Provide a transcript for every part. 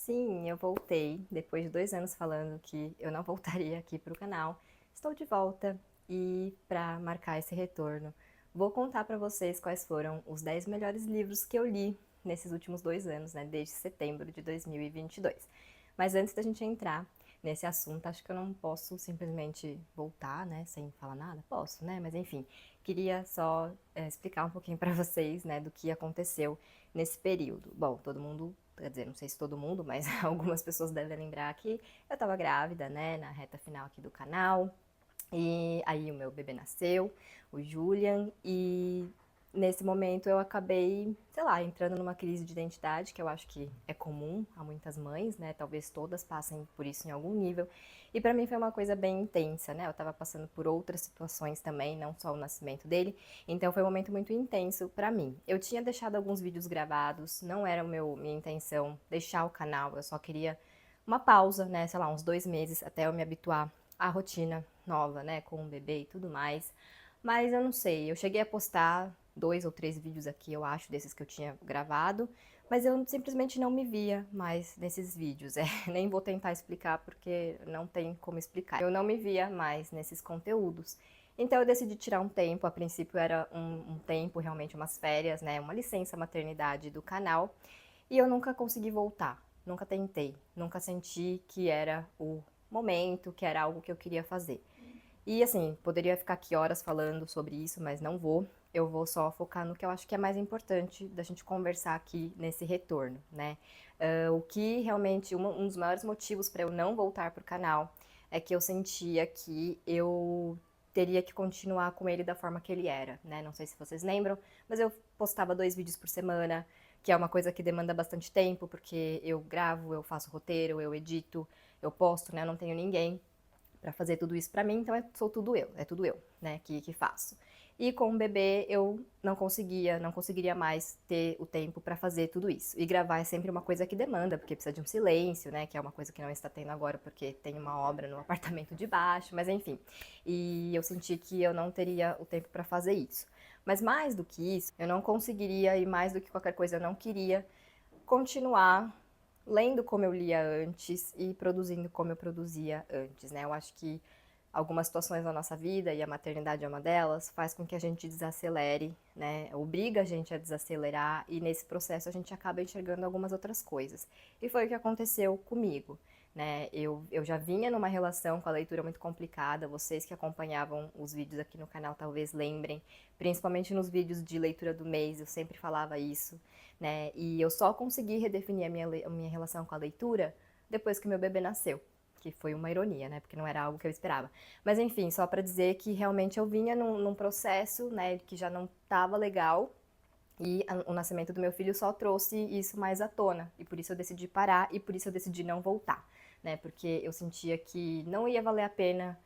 Sim, eu voltei depois de 2 anos falando que eu não voltaria aqui para o canal. Estou de volta e para marcar esse retorno, vou contar para vocês quais foram os 10 melhores livros que eu li nesses últimos 2 anos, né, desde setembro de 2022. Mas antes da gente entrar nesse assunto, acho que eu não posso simplesmente voltar, né, sem falar nada. Posso, né, mas enfim, queria só explicar um pouquinho para vocês, né, do que aconteceu nesse período. Bom, todo mundo, quer dizer, não sei se todo mundo, mas algumas pessoas devem lembrar que eu tava grávida, né, na reta final aqui do canal. E aí o meu bebê nasceu, o Julian, e nesse momento eu acabei, sei lá, entrando numa crise de identidade, que eu acho que é comum a muitas mães, né? Talvez todas passem por isso em algum nível. E pra mim foi uma coisa bem intensa, né? Eu tava passando por outras situações também, não só o nascimento dele, então foi um momento muito intenso pra mim. Eu tinha deixado alguns vídeos gravados, não era minha intenção deixar o canal, eu só queria uma pausa, né? Sei lá, uns 2 meses até eu me habituar à rotina nova, né, com o bebê e tudo mais. Mas eu não sei, eu cheguei a postar 2 ou 3 vídeos aqui, eu acho, desses que eu tinha gravado, mas eu simplesmente não me via mais nesses vídeos. Nem vou tentar explicar porque não tem como explicar. Eu não me via mais nesses conteúdos. Então eu decidi tirar um tempo, a princípio era um tempo, realmente umas férias, né, uma licença maternidade do canal, e eu nunca consegui voltar, nunca tentei, nunca senti que era o momento, que era algo que eu queria fazer. E assim, poderia ficar aqui horas falando sobre isso, mas não vou. Eu vou só focar no que eu acho que é mais importante da gente conversar aqui nesse retorno, né? O que realmente, um dos maiores motivos para eu não voltar pro canal é que eu sentia que eu teria que continuar com ele da forma que ele era, né? Não sei se vocês lembram, mas eu postava 2 vídeos por semana, que é uma coisa que demanda bastante tempo, porque eu gravo, eu faço roteiro, eu edito, eu posto, né? Eu não tenho ninguém para fazer tudo isso para mim, então sou tudo eu, é tudo eu, né, que faço. E com o bebê eu não conseguiria mais ter o tempo para fazer tudo isso. E gravar é sempre uma coisa que demanda, porque precisa de um silêncio, né, que é uma coisa que não está tendo agora porque tem uma obra no apartamento de baixo, mas enfim. E eu senti que eu não teria o tempo para fazer isso. Mas mais do que isso, eu não conseguiria e mais do que qualquer coisa eu não queria continuar lendo como eu lia antes e produzindo como eu produzia antes, né? Eu acho que algumas situações da nossa vida, e a maternidade é uma delas, faz com que a gente desacelere, né? Obriga a gente a desacelerar e nesse processo a gente acaba enxergando algumas outras coisas. E foi o que aconteceu comigo, né? Eu já vinha numa relação com a leitura muito complicada, vocês que acompanhavam os vídeos aqui no canal talvez lembrem, principalmente nos vídeos de leitura do mês, eu sempre falava isso, né? E eu só consegui redefinir a minha relação com a leitura depois que meu bebê nasceu, que foi uma ironia, né? Porque não era algo que eu esperava. Mas enfim, só para dizer que realmente eu vinha num processo, né, que já não estava legal. E o nascimento do meu filho só trouxe isso mais à tona. E por isso eu decidi parar e por isso eu decidi não voltar, né? Porque eu sentia que não ia valer a pena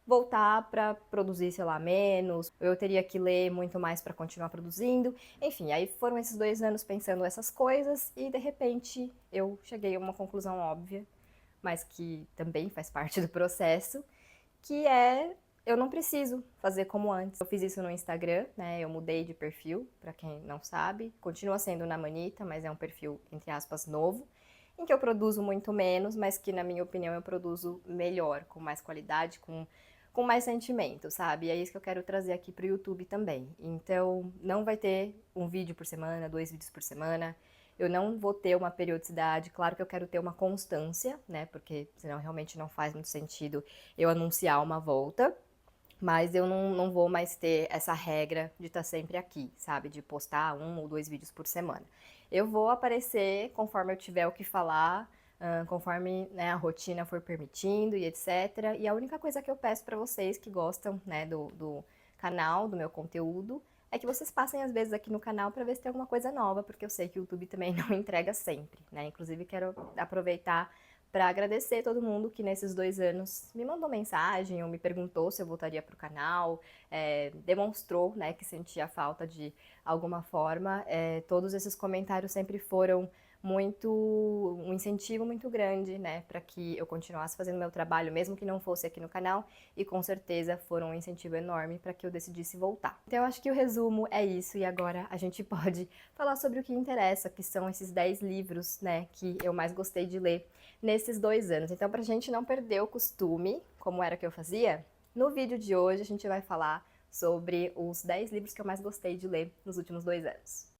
voltar para produzir, sei lá, menos, eu teria que ler muito mais para continuar produzindo. Enfim, aí foram esses 2 anos pensando essas coisas e de repente eu cheguei a uma conclusão óbvia, mas que também faz parte do processo, que é eu não preciso fazer como antes. Eu fiz isso no Instagram, né? Eu mudei de perfil, para quem não sabe. Continua sendo na Manita, mas é um perfil, entre aspas, novo, em que eu produzo muito menos, mas que, na minha opinião, eu produzo melhor, com mais qualidade, com mais sentimento, sabe? E é isso que eu quero trazer aqui pro YouTube também. Então, não vai ter um vídeo por semana, 2 vídeos por semana. Eu não vou ter uma periodicidade, claro que eu quero ter uma constância, né? Porque senão realmente não faz muito sentido eu anunciar uma volta. Mas eu não vou mais ter essa regra de estar sempre aqui, sabe? De postar 1 ou 2 vídeos por semana. Eu vou aparecer conforme eu tiver o que falar, conforme, né, a rotina for permitindo e etc. E a única coisa que eu peço para vocês que gostam, né, do canal, do meu conteúdo, é que vocês passem às vezes aqui no canal para ver se tem alguma coisa nova, porque eu sei que o YouTube também não entrega sempre, né? Inclusive quero aproveitar para agradecer todo mundo que nesses 2 anos me mandou mensagem ou me perguntou se eu voltaria para o canal, demonstrou, né, que sentia falta de alguma forma. Todos esses comentários sempre foram um incentivo muito grande, né, para que eu continuasse fazendo meu trabalho, mesmo que não fosse aqui no canal, e com certeza foram um incentivo enorme para que eu decidisse voltar. Então eu acho que o resumo é isso, e agora a gente pode falar sobre o que interessa, que são esses 10 livros, né, que eu mais gostei de ler nesses 2 anos. Então, pra gente não perder o costume, como era que eu fazia, no vídeo de hoje a gente vai falar sobre os 10 livros que eu mais gostei de ler nos últimos 2 anos.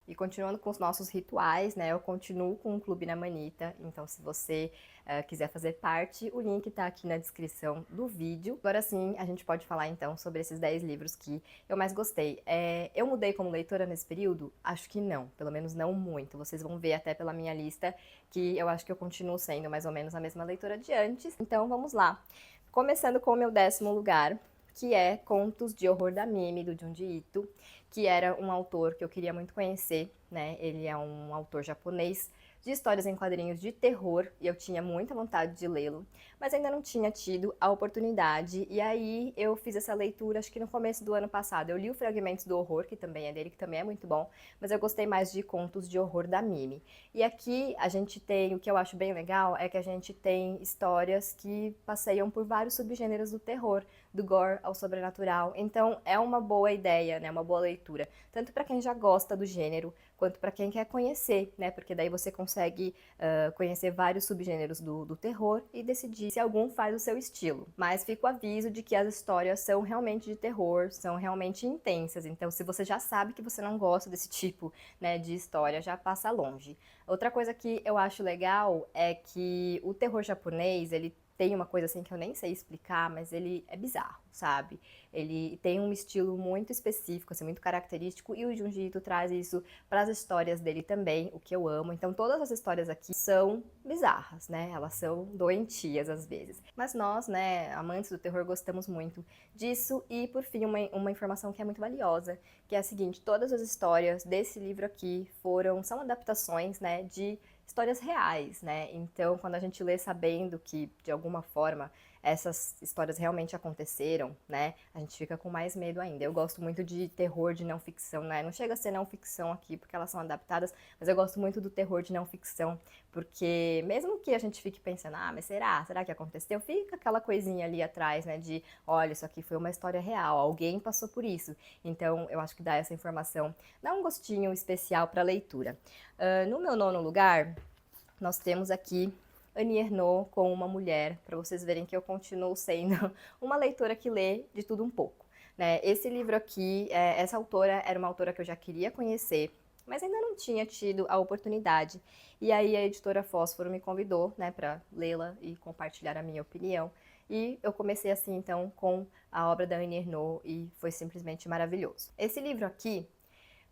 E continuando com os nossos rituais, né, eu continuo com o Clube na Manita, então se você quiser fazer parte, o link tá aqui na descrição do vídeo. Agora sim, a gente pode falar então sobre esses 10 livros que eu mais gostei. Eu mudei como leitora nesse período? Acho que não, pelo menos não muito. Vocês vão ver até pela minha lista que eu acho que eu continuo sendo mais ou menos a mesma leitora de antes. Então vamos lá. Começando com o meu 10º lugar, que é Contos de Horror da Mimi, do Junji Ito, que era um autor que eu queria muito conhecer, né? Ele é um autor japonês de histórias em quadrinhos de terror e eu tinha muita vontade de lê-lo, mas ainda não tinha tido a oportunidade. E aí eu fiz essa leitura, acho que no começo do ano passado. Eu li o Fragmentos do Horror, que também é dele, que também é muito bom, mas eu gostei mais de Contos de Horror da Mimi. E aqui a gente tem, o que eu acho bem legal é que a gente tem histórias que passeiam por vários subgêneros do terror, do gore ao sobrenatural. Então é uma boa ideia, né? Uma boa leitura, tanto para quem já gosta do gênero, quanto para quem quer conhecer, né? Porque daí você consegue conhecer vários subgêneros do terror e decidir se algum faz o seu estilo. Mas fica o aviso de que as histórias são realmente de terror, são realmente intensas. Então, se você já sabe que você não gosta desse tipo, né, de história, já passa longe. Outra coisa que eu acho legal é que o terror japonês, ele tem uma coisa assim que eu nem sei explicar, mas ele é bizarro, sabe? Ele tem um estilo muito específico, assim, muito característico, e o Junji Ito traz isso para as histórias dele também, o que eu amo. Então todas as histórias aqui são bizarras, né? Elas são doentias às vezes. Mas nós, né, amantes do terror, gostamos muito disso. E por fim, uma informação que é muito valiosa, que é a seguinte: todas as histórias desse livro aqui são adaptações, né, de histórias reais, né? Então, quando a gente lê sabendo que, de alguma forma, essas histórias realmente aconteceram, né? A gente fica com mais medo ainda. Eu gosto muito de terror de não ficção, né? Não chega a ser não ficção aqui, porque elas são adaptadas, mas eu gosto muito do terror de não ficção, porque mesmo que a gente fique pensando, ah, mas será? Será que aconteceu? Fica aquela coisinha ali atrás, né? De, olha, isso aqui foi uma história real, alguém passou por isso. Então, eu acho que dá essa informação, dá um gostinho especial para a leitura. No meu 9º lugar, nós temos aqui Annie Ernaux com Uma Mulher, para vocês verem que eu continuo sendo uma leitora que lê de tudo um pouco, né? Esse livro aqui, essa autora era uma autora que eu já queria conhecer, mas ainda não tinha tido a oportunidade. E aí a editora Fósforo me convidou, né, para lê-la e compartilhar a minha opinião. E eu comecei assim, então, com a obra da Annie Ernaux e foi simplesmente maravilhoso. Esse livro aqui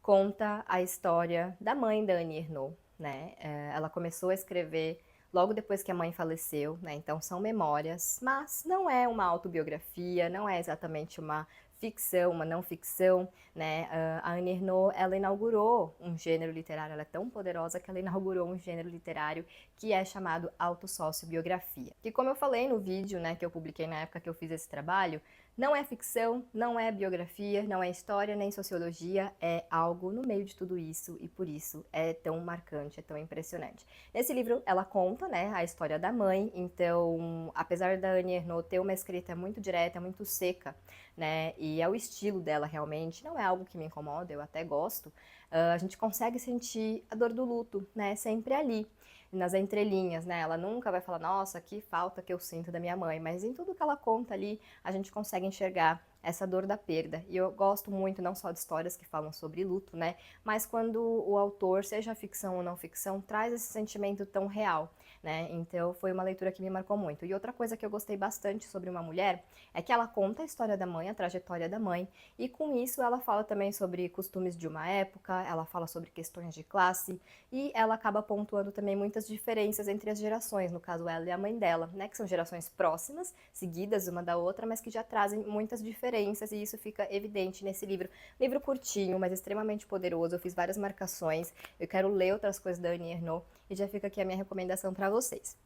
conta a história da mãe da Annie Ernaux, né? Ela começou a escrever logo depois que a mãe faleceu, né? Então são memórias, mas não é uma autobiografia, não é exatamente uma ficção, uma não ficção, né? A Annie Ernaux, ela inaugurou um gênero literário, ela é tão poderosa que ela inaugurou um gênero literário que é chamado autossociobiografia. E como eu falei no vídeo, né, que eu publiquei na época que eu fiz esse trabalho, não é ficção, não é biografia, não é história nem sociologia, é algo no meio de tudo isso e por isso é tão marcante, é tão impressionante. Nesse livro ela conta, né, a história da mãe, então apesar da Annie Ernaux ter uma escrita muito direta, muito seca, né, e é o estilo dela realmente, não é algo que me incomoda, eu até gosto, a gente consegue sentir a dor do luto, né, sempre ali, nas entrelinhas, né? Ela nunca vai falar, nossa, que falta que eu sinto da minha mãe, mas em tudo que ela conta ali, a gente consegue enxergar essa dor da perda. E eu gosto muito não só de histórias que falam sobre luto, né? Mas quando o autor, seja ficção ou não ficção, traz esse sentimento tão real, né? Então foi uma leitura que me marcou muito. E outra coisa que eu gostei bastante sobre Uma Mulher é que ela conta a história da mãe, a trajetória da mãe, e com isso ela fala também sobre costumes de uma época, ela fala sobre questões de classe, e ela acaba pontuando também muitas diferenças entre as gerações, no caso ela e a mãe dela, né? Que são gerações próximas, seguidas uma da outra, mas que já trazem muitas diferenças, e isso fica evidente nesse livro. Livro curtinho, mas extremamente poderoso, eu fiz várias marcações, eu quero ler outras coisas da Annie Ernaux, e já fica aqui a minha recomendação para vocês.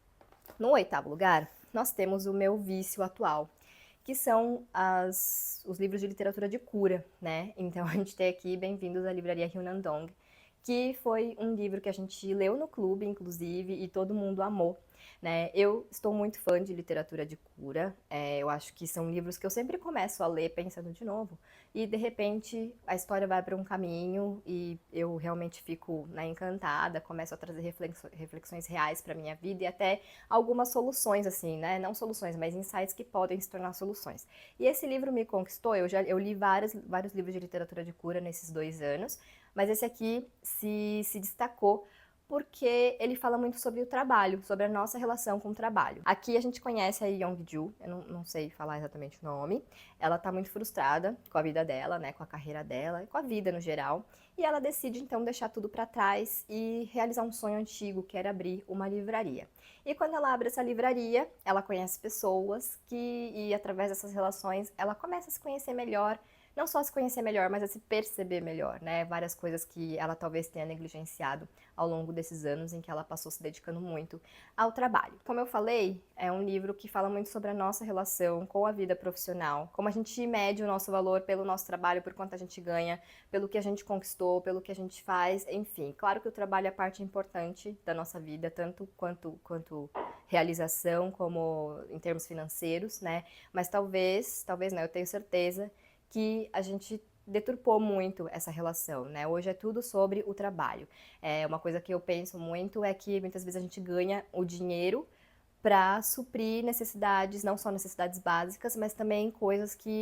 No 8º lugar, nós temos o meu vício atual, que são os livros de literatura de cura, né? Então a gente tem aqui Bem-vindos à Livraria Ryunandong, que foi um livro que a gente leu no clube, inclusive, e todo mundo amou. Né? Eu estou muito fã de literatura de cura, eu acho que são livros que eu sempre começo a ler pensando de novo, e de repente a história vai para um caminho e eu realmente fico, né, encantada, começo a trazer reflexões reais para minha vida e até algumas soluções, assim, né? Não soluções, mas insights que podem se tornar soluções. E esse livro me conquistou, eu li vários livros de literatura de cura nesses 2 anos, mas esse aqui se destacou porque ele fala muito sobre o trabalho, sobre a nossa relação com o trabalho. Aqui a gente conhece a Young-Ju, eu não sei falar exatamente o nome, ela tá muito frustrada com a vida dela, né, com a carreira dela e com a vida no geral, e ela decide então deixar tudo para trás e realizar um sonho antigo, que era abrir uma livraria. E quando ela abre essa livraria, ela conhece pessoas e através dessas relações ela começa a se conhecer melhor, não só se conhecer melhor, mas a se perceber melhor, né? Várias coisas que ela talvez tenha negligenciado ao longo desses anos em que ela passou se dedicando muito ao trabalho. Como eu falei, é um livro que fala muito sobre a nossa relação com a vida profissional, como a gente mede o nosso valor pelo nosso trabalho, por quanto a gente ganha, pelo que a gente conquistou, pelo que a gente faz, enfim. Claro que o trabalho é parte importante da nossa vida, tanto quanto realização, como em termos financeiros, né? Mas talvez não, eu tenho certeza que a gente deturpou muito essa relação, né? Hoje é tudo sobre o trabalho. Uma coisa que eu penso muito é que muitas vezes a gente ganha o dinheiro para suprir necessidades, não só necessidades básicas, mas também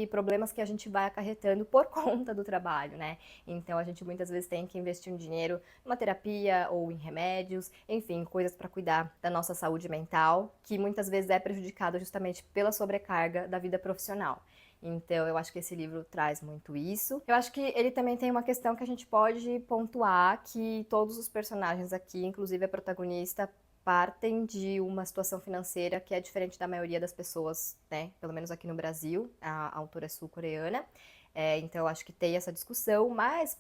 problemas que a gente vai acarretando por conta do trabalho, né? Então a gente muitas vezes tem que investir um dinheiro numa terapia ou em remédios, enfim, coisas para cuidar da nossa saúde mental, que muitas vezes é prejudicada justamente pela sobrecarga da vida profissional. Então, eu acho que esse livro traz muito isso. Eu acho que ele também tem uma questão que a gente pode pontuar, que todos os personagens aqui, inclusive a protagonista, partem de uma situação financeira que é diferente da maioria das pessoas, né? Pelo menos aqui no Brasil, a autora é sul-coreana. Então, eu acho que tem essa discussão, mas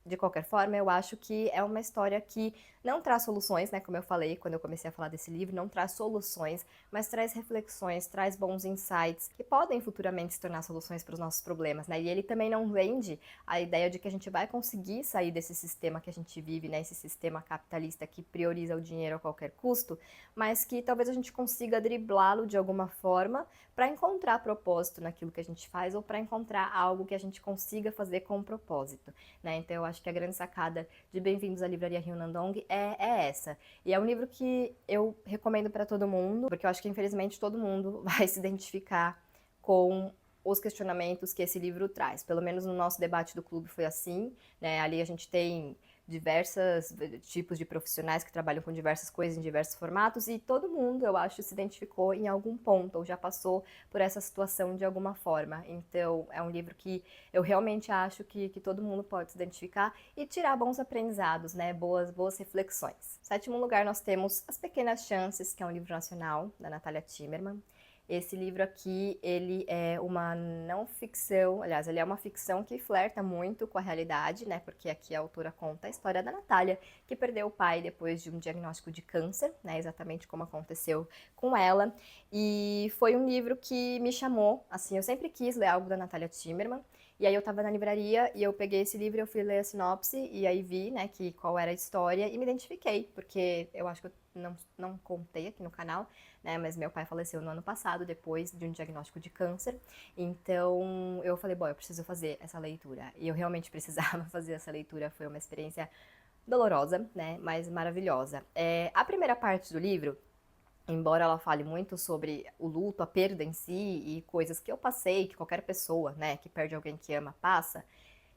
de qualquer forma, eu acho que é uma história que não traz soluções, né? Como eu falei quando eu comecei a falar desse livro, não traz soluções, mas traz reflexões, traz bons insights que podem futuramente se tornar soluções para os nossos problemas, né? E ele também não vende a ideia de que a gente vai conseguir sair desse sistema que a gente vive, né? Esse sistema capitalista que prioriza o dinheiro a qualquer custo, mas que talvez a gente consiga driblá-lo de alguma forma para encontrar propósito naquilo que a gente faz ou para encontrar algo que a gente consiga fazer com propósito, né? Então eu acho que a grande sacada de Bem-vindos à Livraria Ryunandong é essa. E é um livro que eu recomendo para todo mundo, porque eu acho que infelizmente todo mundo vai se identificar com os questionamentos que esse livro traz. Pelo menos no nosso debate do clube foi assim, né? Ali a gente tem diversos tipos de profissionais que trabalham com diversas coisas em diversos formatos e todo mundo, eu acho, se identificou em algum ponto ou já passou por essa situação de alguma forma. Então, é um livro que eu realmente acho que todo mundo pode se identificar e tirar bons aprendizados, né? Boas reflexões. Em sétimo lugar, nós temos As Pequenas Chances, que é um livro nacional, da Natália Timmerman. Esse livro aqui, ele é uma não ficção, aliás, ele é uma ficção que flerta muito com a realidade, né? Porque aqui a autora conta a história da Natália, que perdeu o pai depois de um diagnóstico de câncer, né? Exatamente como aconteceu com ela. E foi um livro que me chamou, assim, eu sempre quis ler algo da Natália Timmerman. E aí eu tava na livraria e eu peguei esse livro, eu fui ler a sinopse e aí vi, né, que qual era a história e me identifiquei, porque eu acho que eu não contei aqui no canal, né, mas meu pai faleceu no ano passado, depois de um diagnóstico de câncer, então eu falei, bom, eu preciso fazer essa leitura, e eu realmente precisava fazer essa leitura, foi uma experiência dolorosa, né, mas maravilhosa. A primeira parte do livro, embora ela fale muito sobre o luto, a perda em si e coisas que eu passei, que qualquer pessoa, né, que perde alguém que ama passa,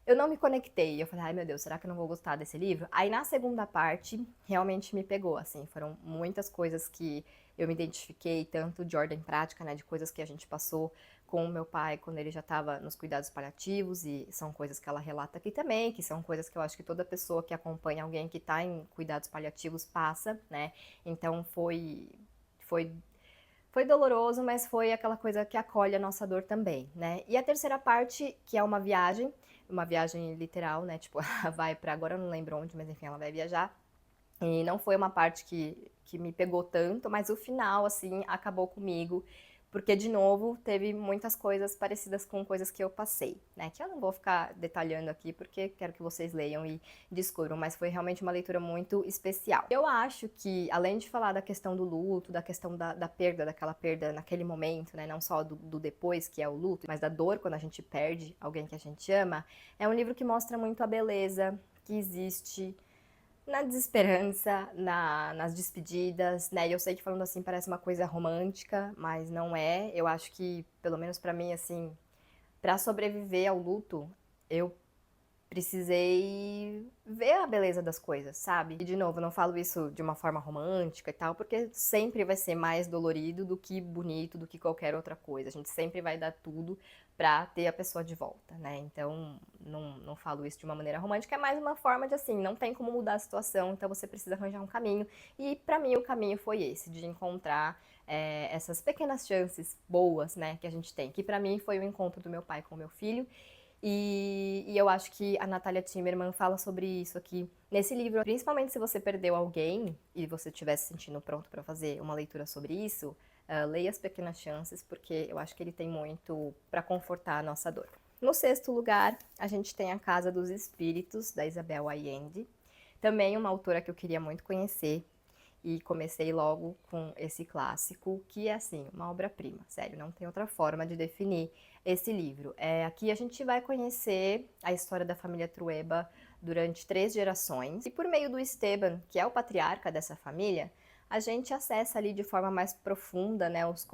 eu não me conectei. Eu falei, ai meu Deus, será que eu não vou gostar desse livro? Aí na segunda parte, realmente me pegou, assim, foram muitas coisas que eu me identifiquei, tanto de ordem prática, né, de coisas que a gente passou com o meu pai quando ele já estava nos cuidados paliativos, e são coisas que ela relata aqui também, que são coisas que eu acho que toda pessoa que acompanha alguém que está em cuidados paliativos passa, né, então foi foi doloroso, mas foi aquela coisa que acolhe a nossa dor também, né? E a terceira parte, que é uma viagem literal, né? Tipo, ela vai pra agora eu não lembro onde, mas enfim, ela vai viajar. E não foi uma parte que me pegou tanto, mas o final, assim, acabou comigo, porque, de novo, teve muitas coisas parecidas com coisas que eu passei, né? Que eu não vou ficar detalhando aqui, porque quero que vocês leiam e descubram, mas foi realmente uma leitura muito especial. Eu acho que, além de falar da questão do luto, da questão da perda, daquela perda naquele momento, né? Não só do depois, que é o luto, mas da dor quando a gente perde alguém que a gente ama, é um livro que mostra muito a beleza que existe na desesperança, nas despedidas, né? E eu sei que falando assim parece uma coisa romântica, mas não é. Eu acho que, pelo menos pra mim, assim, pra sobreviver ao luto, eu precisei ver a beleza das coisas, sabe? E de novo, eu não falo isso de uma forma romântica e tal, porque sempre vai ser mais dolorido do que bonito, do que qualquer outra coisa. A gente sempre vai dar tudo pra ter a pessoa de volta, né? Então, não falo isso de uma maneira romântica, é mais uma forma de assim, não tem como mudar a situação, então você precisa arranjar um caminho. E pra mim o caminho foi esse, de encontrar essas pequenas chances boas, né, que a gente tem. Que pra mim foi o encontro do meu pai com o meu filho. E eu acho que a Natalia Timmerman fala sobre isso aqui nesse livro. Principalmente se você perdeu alguém e você estiver se sentindo pronto para fazer uma leitura sobre isso, leia As Pequenas Chances, porque eu acho que ele tem muito para confortar a nossa dor. No sexto lugar, a gente tem A Casa dos Espíritos, da Isabel Allende. Também uma autora que eu queria muito conhecer, e comecei logo com esse clássico, que é assim, uma obra-prima, sério, não tem outra forma de definir esse livro. Aqui a gente vai conhecer a história da família Trueba durante 3 gerações, e por meio do Esteban, que é o patriarca dessa família, a gente acessa ali de forma mais profunda, né, os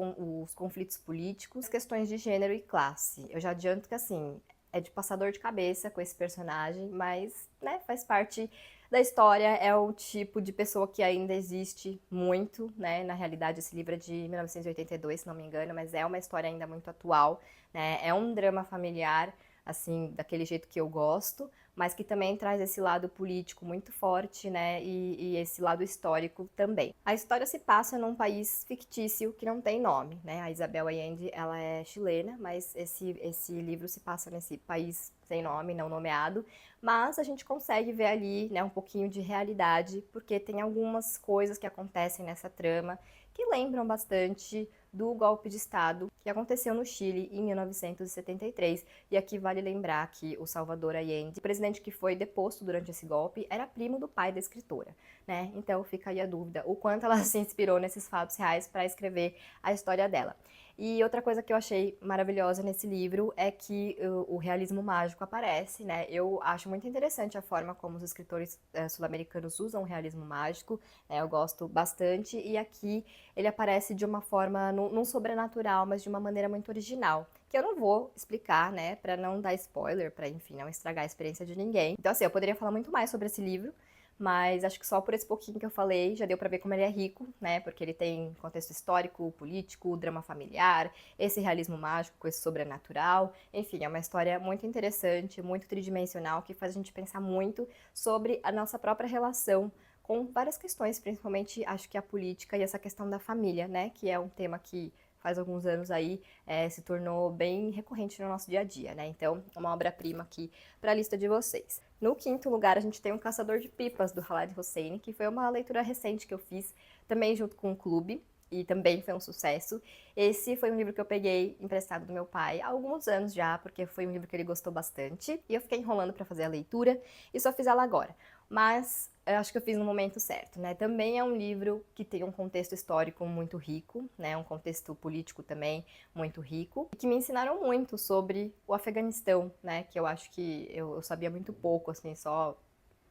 conflitos políticos, questões de gênero e classe. Eu já adianto que, assim, é de passar dor de cabeça com esse personagem, mas, né, faz parte da história, é o tipo de pessoa que ainda existe muito, né? Na realidade, esse livro é de 1982, se não me engano, mas é uma história ainda muito atual, né? É um drama familiar, assim, daquele jeito que eu gosto, mas que também traz esse lado político muito forte, né? E esse lado histórico também. A história se passa num país fictício que não tem nome, né? A Isabel Allende, ela é chilena, mas esse livro se passa nesse país sem nome, não nomeado, mas a gente consegue ver ali, né, um pouquinho de realidade, porque tem algumas coisas que acontecem nessa trama que lembram bastante do golpe de Estado que aconteceu no Chile em 1973. E aqui vale lembrar que o Salvador Allende, o presidente que foi deposto durante esse golpe, era primo do pai da escritora, né? Então fica aí a dúvida o quanto ela se inspirou nesses fatos reais para escrever a história dela. E outra coisa que eu achei maravilhosa nesse livro é que o realismo mágico aparece, né? Eu acho muito interessante a forma como os escritores sul-americanos usam o realismo mágico, né? Eu gosto bastante, e aqui ele aparece de uma forma, não sobrenatural, mas de uma maneira muito original, que eu não vou explicar, né, pra não dar spoiler, pra, enfim, não estragar a experiência de ninguém. Então, assim, eu poderia falar muito mais sobre esse livro, mas acho que só por esse pouquinho que eu falei já deu pra ver como ele é rico, né? Porque ele tem contexto histórico, político, drama familiar, esse realismo mágico com esse sobrenatural. Enfim, é uma história muito interessante, muito tridimensional, que faz a gente pensar muito sobre a nossa própria relação com várias questões, principalmente acho que a política e essa questão da família, né? Que é um tema que faz alguns anos aí se tornou bem recorrente no nosso dia a dia, né? Então, uma obra-prima aqui para a lista de vocês. No quinto lugar, a gente tem O Caçador de Pipas, do Khaled Hosseini, que foi uma leitura recente que eu fiz, também junto com o clube, e também foi um sucesso. Esse foi um livro que eu peguei emprestado do meu pai há alguns anos já, porque foi um livro que ele gostou bastante, e eu fiquei enrolando para fazer a leitura, e só fiz ela agora. Mas eu acho que eu fiz no momento certo, né? Também é um livro que tem um contexto histórico muito rico, né? Um contexto político também muito rico, e que me ensinaram muito sobre o Afeganistão, né? Que eu acho que eu sabia muito pouco, assim, só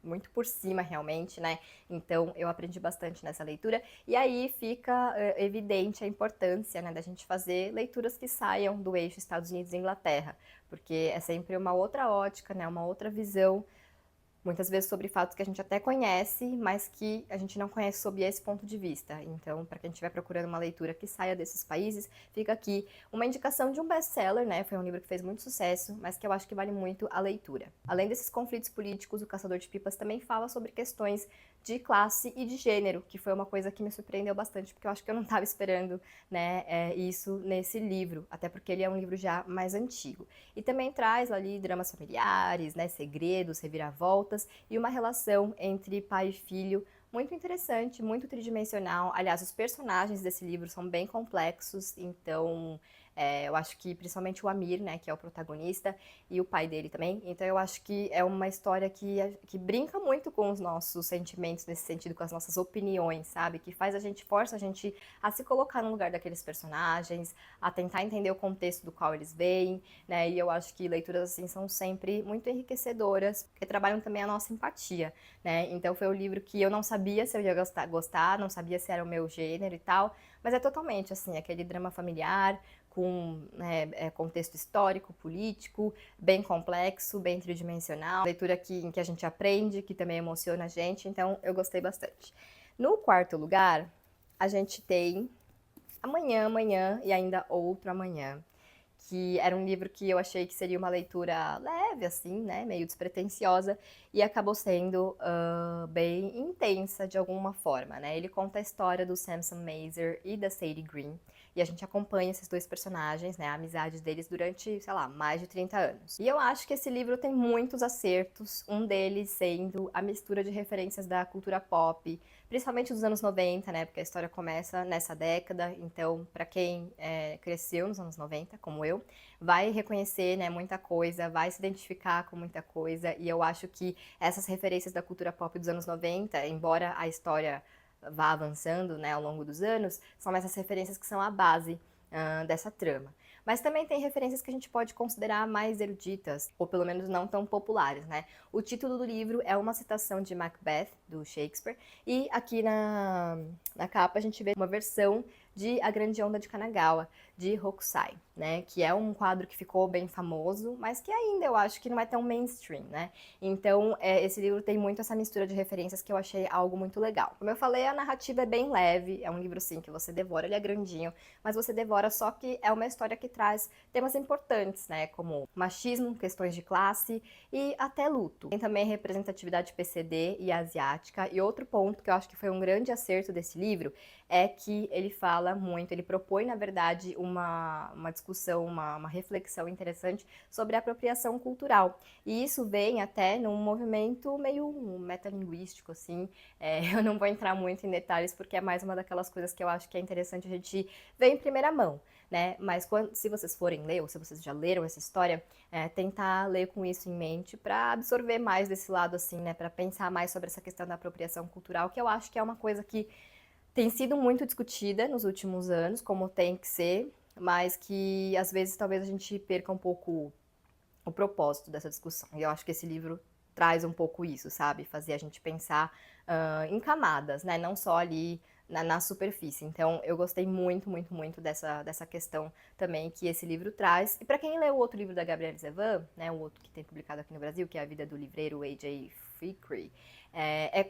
muito por cima realmente, né? Então eu aprendi bastante nessa leitura, e aí fica evidente a importância, né, da gente fazer leituras que saiam do eixo Estados Unidos e Inglaterra, porque é sempre uma outra ótica, né, uma outra visão, muitas vezes sobre fatos que a gente até conhece, mas que a gente não conhece sob esse ponto de vista. Então, para quem estiver procurando uma leitura que saia desses países, fica aqui uma indicação de um best-seller, né? Foi um livro que fez muito sucesso, mas que eu acho que vale muito a leitura. Além desses conflitos políticos, O Caçador de Pipas também fala sobre questões de classe e de gênero, que foi uma coisa que me surpreendeu bastante, porque eu acho que eu não estava esperando, né, isso nesse livro, até porque ele é um livro já mais antigo. E também traz ali dramas familiares, né, segredos, reviravoltas, e uma relação entre pai e filho muito interessante, muito tridimensional. Aliás, os personagens desse livro são bem complexos, então eu acho que principalmente o Amir, né, que é o protagonista, e o pai dele também. Então eu acho que é uma história que brinca muito com os nossos sentimentos nesse sentido, com as nossas opiniões, sabe? Que faz a gente, força a gente a se colocar no lugar daqueles personagens, a tentar entender o contexto do qual eles veem, né? E eu acho que leituras assim são sempre muito enriquecedoras, porque trabalham também a nossa empatia, né? Então foi um livro que eu não sabia se eu ia gostar, não sabia se era o meu gênero e tal, mas é totalmente assim, aquele drama familiar, com contexto histórico, político, bem complexo, bem tridimensional, leitura em que a gente aprende, que também emociona a gente, então eu gostei bastante. No quarto lugar, a gente tem Amanhã, Amanhã e Ainda Outro Amanhã, que era um livro que eu achei que seria uma leitura leve, assim, né, meio despretensiosa, e acabou sendo bem intensa de alguma forma, né. Ele conta a história do Samson Mazer e da Sadie Green, e a gente acompanha esses dois personagens, né, a amizade deles durante, sei lá, mais de 30 anos. E eu acho que esse livro tem muitos acertos, um deles sendo a mistura de referências da cultura pop, principalmente dos anos 90, né, porque a história começa nessa década, então para quem cresceu nos anos 90, como eu, vai reconhecer, né, muita coisa, vai se identificar com muita coisa, e eu acho que essas referências da cultura pop dos anos 90, embora a história vá avançando, né, ao longo dos anos, são essas referências que são a base dessa trama. Mas também tem referências que a gente pode considerar mais eruditas, ou pelo menos não tão populares, né? O título do livro é uma citação de Macbeth, do Shakespeare, e aqui na capa a gente vê uma versão de A Grande Onda de Kanagawa, de Hokusai, né? Que é um quadro que ficou bem famoso, mas que ainda eu acho que não é tão mainstream, né? Então, esse livro tem muito essa mistura de referências que eu achei algo muito legal. Como eu falei, a narrativa é bem leve, é um livro, sim, que você devora, ele é grandinho, mas você devora, só que é uma história que traz temas importantes, né? Como machismo, questões de classe e até luto. Tem também representatividade PCD e asiática, e outro ponto que eu acho que foi um grande acerto desse livro é que ele fala muito, ele propõe, na verdade, uma discussão, uma reflexão interessante sobre a apropriação cultural. E isso vem até num movimento meio metalinguístico, assim. Eu não vou entrar muito em detalhes, porque é mais uma daquelas coisas que eu acho que é interessante a gente ver em primeira mão, né? Mas se vocês forem ler, ou se vocês já leram essa história, tentar ler com isso em mente para absorver mais desse lado, assim, né? Para pensar mais sobre essa questão da apropriação cultural, que eu acho que é uma coisa que tem sido muito discutida nos últimos anos, como tem que ser, mas que às vezes talvez a gente perca um pouco o propósito dessa discussão. E eu acho que esse livro traz um pouco isso, sabe? Fazer a gente pensar em camadas, né? Não só ali na superfície. Então, eu gostei muito, muito, muito dessa questão também que esse livro traz. E para quem leu o outro livro da Gabrielle Zevin, né, o outro que tem publicado aqui no Brasil, que é A Vida do Livreiro A.J. Fikry,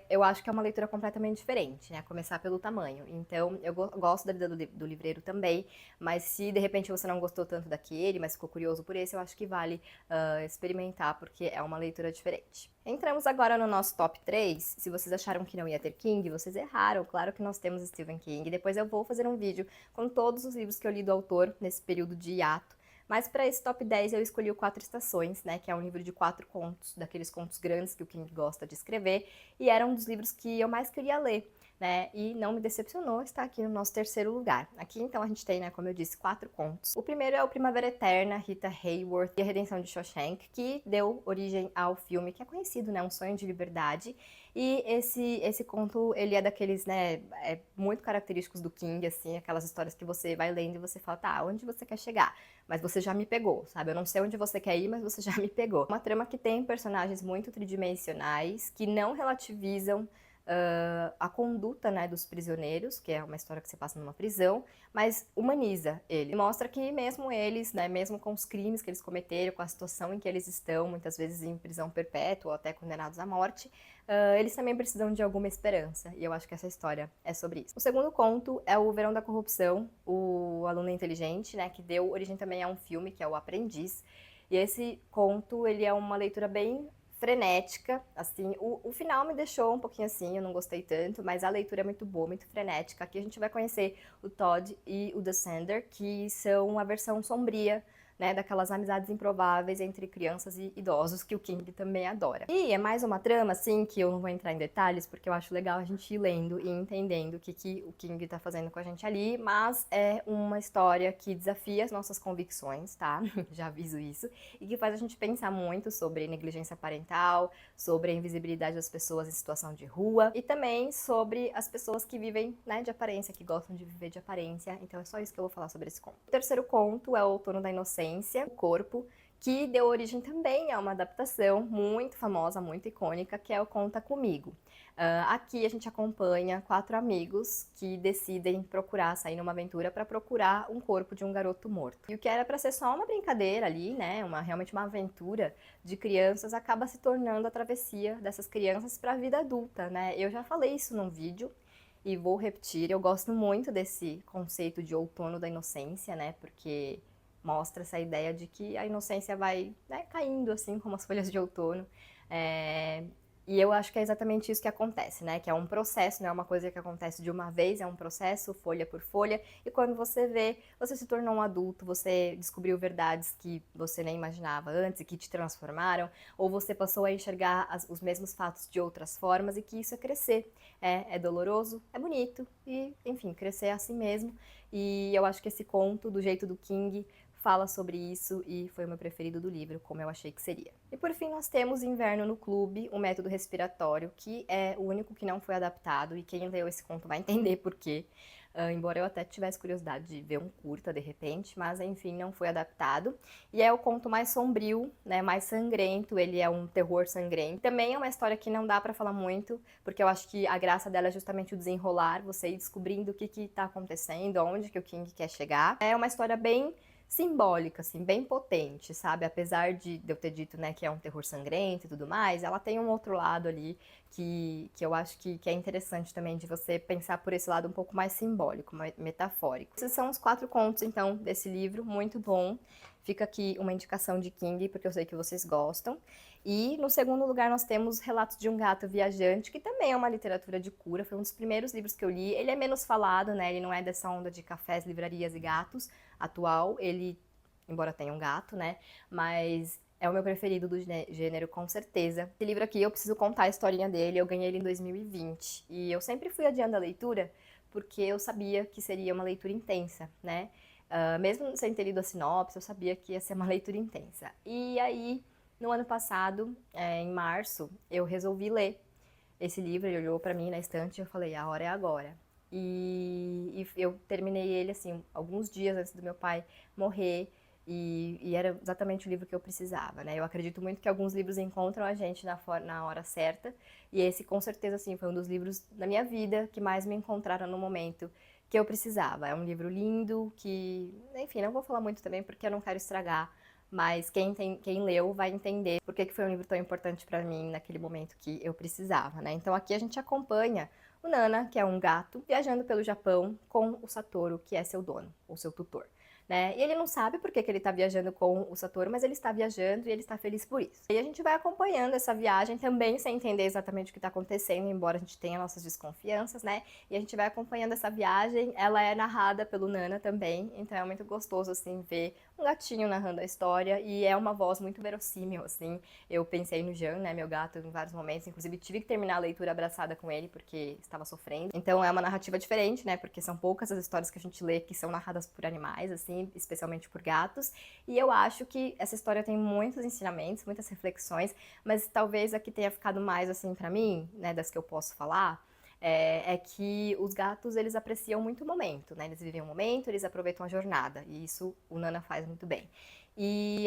eu acho que é uma leitura completamente diferente, né? Começar pelo tamanho. Então, eu gosto da Vida do Livreiro também, mas se de repente você não gostou tanto daquele, mas ficou curioso por esse, eu acho que vale experimentar, porque é uma leitura diferente. Entramos agora no nosso top 3. Se vocês acharam que não ia ter King, vocês erraram. Claro que nós temos Stephen King. Depois eu vou fazer um vídeo com todos os livros que eu li do autor nesse período de hiato. Mas para esse top 10 eu escolhi o Quatro Estações, né, que é um livro de 4 contos, daqueles contos grandes que o King gosta de escrever, e era um dos livros que eu mais queria ler, né, e não me decepcionou, está aqui no nosso terceiro lugar. Aqui então a gente tem, né, como eu disse, 4 contos. O primeiro é o Primavera Eterna, Rita Hayworth e a Redenção de Shawshank, que deu origem ao filme que é conhecido, né, Um Sonho de Liberdade. E esse conto, ele é daqueles, né, muito característicos do King, assim, aquelas histórias que você vai lendo e você fala, tá, onde você quer chegar? Mas você já me pegou, sabe? Eu não sei onde você quer ir, mas você já me pegou. Uma trama que tem personagens muito tridimensionais, que não relativizam a conduta, né, dos prisioneiros, que é uma história que se passa numa prisão, mas humaniza ele. Mostra que mesmo eles, né, mesmo com os crimes que eles cometeram, com a situação em que eles estão, muitas vezes em prisão perpétua ou até condenados à morte, eles também precisam de alguma esperança, e eu acho que essa história é sobre isso. O segundo conto é o Verão da Corrupção, o aluno inteligente, né, que deu origem também a um filme, que é O Aprendiz, e esse conto, ele é uma leitura bem frenética, assim, o final me deixou um pouquinho assim, eu não gostei tanto, mas a leitura é muito boa, muito frenética. Aqui a gente vai conhecer o Todd e o Descender, que são a versão sombria né, daquelas amizades improváveis entre crianças e idosos que o King também adora. E é mais uma trama, assim, que eu não vou entrar em detalhes, porque eu acho legal a gente ir lendo e entendendo o que o King tá fazendo com a gente ali, mas é uma história que desafia as nossas convicções, tá? Já aviso isso, e que faz a gente pensar muito sobre negligência parental, sobre a invisibilidade das pessoas em situação de rua e também sobre as pessoas que vivem, né, de aparência, que gostam de viver de aparência. Então é só isso que eu vou falar sobre esse conto. O terceiro conto é O Outono da Inocência, O Corpo, que deu origem também a uma adaptação muito famosa, muito icônica, que é o Conta Comigo. Aqui a gente acompanha 4 amigos que decidem sair numa aventura para procurar um corpo de um garoto morto. E o que era para ser só uma brincadeira ali, né, realmente uma aventura de crianças, acaba se tornando a travessia dessas crianças para a vida adulta, né? Eu já falei isso num vídeo e vou repetir. Eu gosto muito desse conceito de outono da inocência, né, porque mostra essa ideia de que a inocência vai, né, caindo assim como as folhas de outono. E eu acho que é exatamente isso que acontece, né? Que é um processo, não é uma coisa que acontece de uma vez, é um processo, folha por folha. E quando você vê, você se tornou um adulto, você descobriu verdades que você nem imaginava antes e que te transformaram, ou você passou a enxergar os mesmos fatos de outras formas e que isso é crescer. É doloroso, é bonito e, enfim, crescer é assim mesmo. E eu acho que esse conto, do jeito do King, fala sobre isso e foi o meu preferido do livro, como eu achei que seria. E por fim nós temos Inverno no Clube, o método respiratório, que é o único que não foi adaptado e quem leu esse conto vai entender por quê. Embora eu até tivesse curiosidade de ver um curta de repente, mas enfim, não foi adaptado. E é o conto mais sombrio, né, mais sangrento, ele é um terror sangrento. Também é uma história que não dá pra falar muito, porque eu acho que a graça dela é justamente o desenrolar, você ir descobrindo o que tá acontecendo, aonde que o King quer chegar. É uma história bem simbólica, assim, bem potente, sabe? Apesar de eu ter dito, né, que é um terror sangrento e tudo mais, ela tem um outro lado ali que eu acho que é interessante também de você pensar por esse lado um pouco mais simbólico, mais metafórico. Esses são os 4 contos, então, desse livro, muito bom. Fica aqui uma indicação de King, porque eu sei que vocês gostam. E no segundo lugar nós temos Relatos de um Gato Viajante, que também é uma literatura de cura, foi um dos primeiros livros que eu li. Ele é menos falado, né? Ele não é dessa onda de cafés, livrarias e gatos atual. Ele, embora tenha um gato, né? Mas é o meu preferido do gênero, com certeza. Esse livro aqui, eu preciso contar a historinha dele, eu ganhei ele em 2020. E eu sempre fui adiando a leitura, porque eu sabia que seria uma leitura intensa, né? Mesmo sem ter lido a sinopse, eu sabia que ia ser uma leitura intensa. E aí, no ano passado, em março, eu resolvi ler esse livro. Ele olhou pra mim na estante e eu falei, a hora é agora. E eu terminei ele, assim, alguns dias antes do meu pai morrer, e era exatamente o livro que eu precisava, né? Eu acredito muito que alguns livros encontram a gente na hora certa, e esse, com certeza, assim, foi um dos livros da minha vida que mais me encontraram no momento que eu precisava. É um livro lindo, que, enfim, não vou falar muito também porque eu não quero estragar, mas quem leu vai entender por que foi um livro tão importante pra mim naquele momento que eu precisava, né? Então aqui a gente acompanha o Nana, que é um gato, viajando pelo Japão com o Satoru, que é seu dono, ou seu tutor. Né? E ele não sabe por que ele está viajando com o Satoru, mas ele está viajando e ele está feliz por isso. E a gente vai acompanhando essa viagem também sem entender exatamente o que está acontecendo, embora a gente tenha nossas desconfianças, né? E a gente vai acompanhando essa viagem, ela é narrada pelo Nana também, então é muito gostoso, assim, ver um gatinho narrando a história, e é uma voz muito verossímil, assim. Eu pensei no Jean, né, meu gato, em vários momentos, inclusive tive que terminar a leitura abraçada com ele, porque estava sofrendo. Então é uma narrativa diferente, né, porque são poucas as histórias que a gente lê que são narradas por animais, assim, especialmente por gatos, e eu acho que essa história tem muitos ensinamentos, muitas reflexões, mas talvez a que tenha ficado mais, assim, pra mim, né, das que eu posso falar, é que os gatos, eles apreciam muito o momento, né? Eles vivem o momento, eles aproveitam a jornada, e isso o Nana faz muito bem. E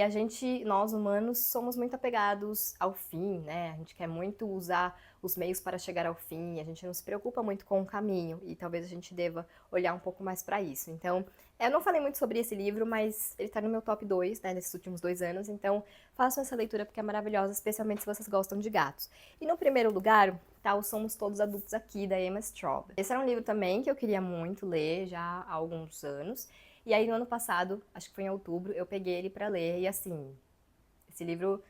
nós humanos, somos muito apegados ao fim, né? A gente quer muito usar os meios para chegar ao fim, a gente não se preocupa muito com o caminho, e talvez a gente deva olhar um pouco mais para isso. Então, eu não falei muito sobre esse livro, mas ele tá no meu top 2, né, nesses últimos 2 anos, então façam essa leitura porque é maravilhosa, especialmente se vocês gostam de gatos. E no primeiro lugar, tá o Somos Todos Adultos Aqui, da Emma Straub. Esse era um livro também que eu queria muito ler já há alguns anos, e aí no ano passado, acho que foi em outubro, eu peguei ele pra ler, e assim, esse livro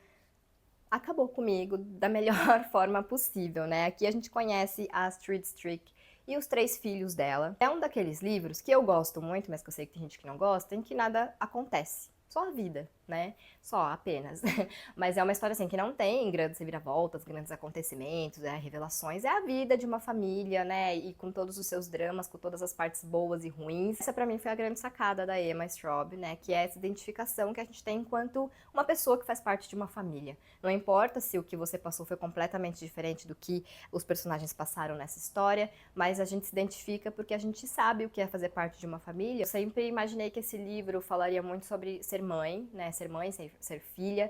acabou comigo da melhor forma possível, né? Aqui a gente conhece a Astrid Strick e os 3 filhos dela. É um daqueles livros que eu gosto muito, mas que eu sei que tem gente que não gosta, em que nada acontece, só a vida, né? Só, apenas. Mas é uma história assim que não tem grandes reviravoltas, grandes acontecimentos, revelações. É a vida de uma família, né? E com todos os seus dramas, com todas as partes boas e ruins. Essa pra mim foi a grande sacada da Emma Straub, né? Que é essa identificação que a gente tem enquanto uma pessoa que faz parte de uma família. Não importa se o que você passou foi completamente diferente do que os personagens passaram nessa história, mas a gente se identifica porque a gente sabe o que é fazer parte de uma família. Eu sempre imaginei que esse livro falaria muito sobre ser mãe, né? Ser mãe, ser filha,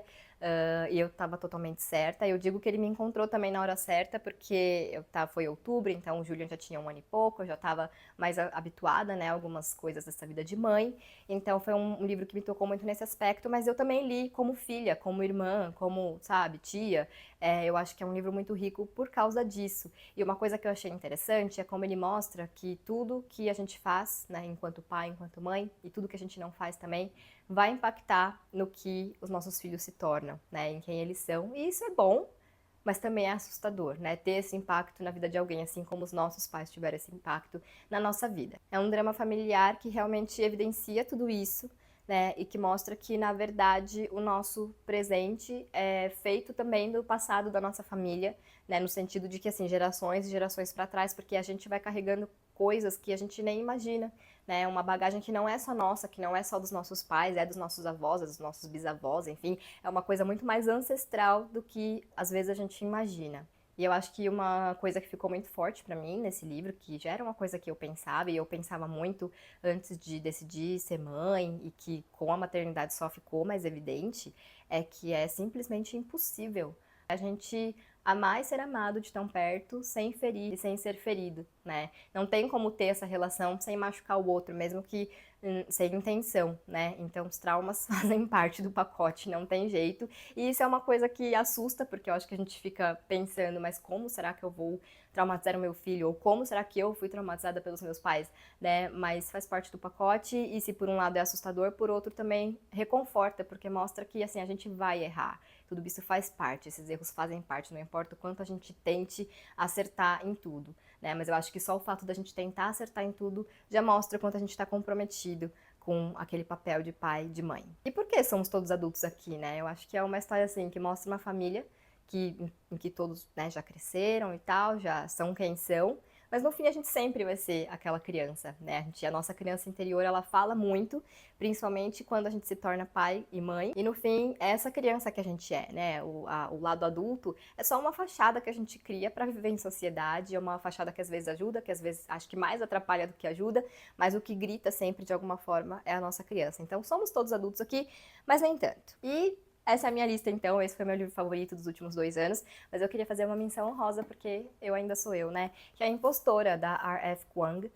e eu estava totalmente certa. Eu digo que ele me encontrou também na hora certa, porque foi outubro, então o Julian já tinha 1 ano e pouco, eu já estava mais habituada, né, a algumas coisas dessa vida de mãe. Então foi um livro que me tocou muito nesse aspecto, mas eu também li como filha, como irmã, como, sabe, tia. Eu acho que é um livro muito rico por causa disso. E uma coisa que eu achei interessante é como ele mostra que tudo que a gente faz, né, enquanto pai, enquanto mãe, e tudo que a gente não faz também, vai impactar no que os nossos filhos se tornam, né, em quem eles são. E isso é bom, mas também é assustador, né, ter esse impacto na vida de alguém, assim como os nossos pais tiveram esse impacto na nossa vida. É um drama familiar que realmente evidencia tudo isso, né, e que mostra que, na verdade, o nosso presente é feito também do passado da nossa família, né, no sentido de que, assim, gerações e gerações para trás, porque a gente vai carregando coisas que a gente nem imagina, né, uma bagagem que não é só nossa, que não é só dos nossos pais, é dos nossos avós, é dos nossos bisavós, enfim, é uma coisa muito mais ancestral do que às vezes a gente imagina. E eu acho que uma coisa que ficou muito forte pra mim nesse livro, que já era uma coisa que eu pensava, e eu pensava muito antes de decidir ser mãe, e que com a maternidade só ficou mais evidente, é que é simplesmente impossível a gente amar e ser amado de tão perto sem ferir e sem ser ferido, né? Não tem como ter essa relação sem machucar o outro, mesmo que sem intenção, né? Então os traumas fazem parte do pacote, não tem jeito. E isso é uma coisa que assusta, porque eu acho que a gente fica pensando, mas como será que eu vou traumatizar o meu filho? Ou como será que eu fui traumatizada pelos meus pais, né? Mas faz parte do pacote, e se por um lado é assustador, por outro também reconforta, porque mostra que, assim, a gente vai errar. Tudo isso faz parte, esses erros fazem parte, não importa o quanto a gente tente acertar em tudo, né? Mas eu acho que só o fato da gente tentar acertar em tudo já mostra o quanto a gente está comprometido com aquele papel de pai, de mãe. E por que somos todos adultos aqui, né? Eu acho que é uma história, assim, que mostra uma família em que todos, né, já cresceram e tal, já são quem são, mas no fim a gente sempre vai ser aquela criança, né? A nossa criança interior, ela fala muito, principalmente quando a gente se torna pai e mãe. E no fim, é essa criança que a gente é, né? O lado adulto é só uma fachada que a gente cria para viver em sociedade, é uma fachada que às vezes ajuda, que às vezes acho que mais atrapalha do que ajuda, mas o que grita sempre de alguma forma é a nossa criança. Então somos todos adultos aqui, mas nem tanto. E essa é a minha lista, então. Esse foi meu livro favorito dos últimos 2 anos. Mas eu queria fazer uma menção honrosa, porque eu ainda sou eu, né? Que é A Impostora, da R.F. Kuang.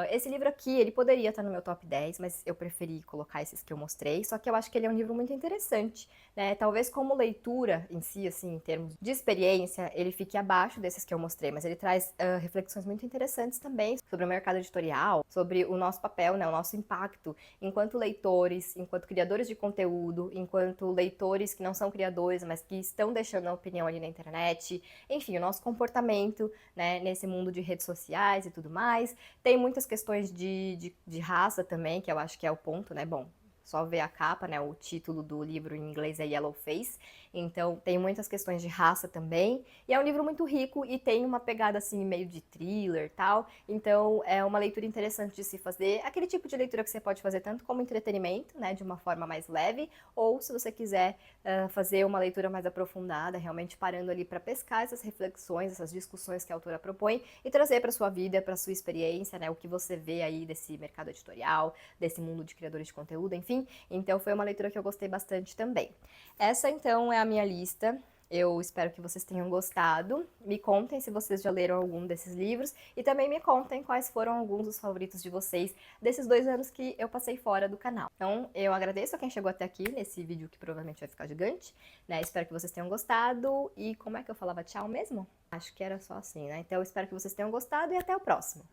Esse livro aqui, ele poderia estar no meu top 10, mas eu preferi colocar esses que eu mostrei. Só que eu acho que ele é um livro muito interessante, né? Talvez como leitura em si, assim, em termos de experiência, ele fique abaixo desses que eu mostrei. Mas ele traz reflexões muito interessantes também sobre o mercado editorial, sobre o nosso papel, né? O nosso impacto enquanto leitores, enquanto criadores de conteúdo, enquanto leitores que não são criadores, mas que estão deixando a opinião ali na internet, enfim, o nosso comportamento, né, nesse mundo de redes sociais e tudo mais. Tem muitas questões de raça também, que eu acho que é o ponto, né? Bom, só ver a capa, né? O título do livro em inglês é Yellow Face, então tem muitas questões de raça também. E é um livro muito rico e tem uma pegada assim meio de thriller e tal. Então é uma leitura interessante de se fazer. Aquele tipo de leitura que você pode fazer tanto como entretenimento, né? De uma forma mais leve, ou se você quiser fazer uma leitura mais aprofundada, realmente parando ali para pescar essas reflexões, essas discussões que a autora propõe e trazer para sua vida, para sua experiência, né? O que você vê aí desse mercado editorial, desse mundo de criadores de conteúdo, enfim. Então foi uma leitura que eu gostei bastante também. Essa então é a minha lista. Eu espero que vocês tenham gostado. Me contem se vocês já leram algum desses livros e também me contem quais foram alguns dos favoritos de vocês desses 2 anos que eu passei fora do canal. Então, eu agradeço a quem chegou até aqui nesse vídeo que provavelmente vai ficar gigante, né? Espero que vocês tenham gostado. E como é que eu falava tchau mesmo? Acho que era só assim, né? Então, eu espero que vocês tenham gostado e até o próximo.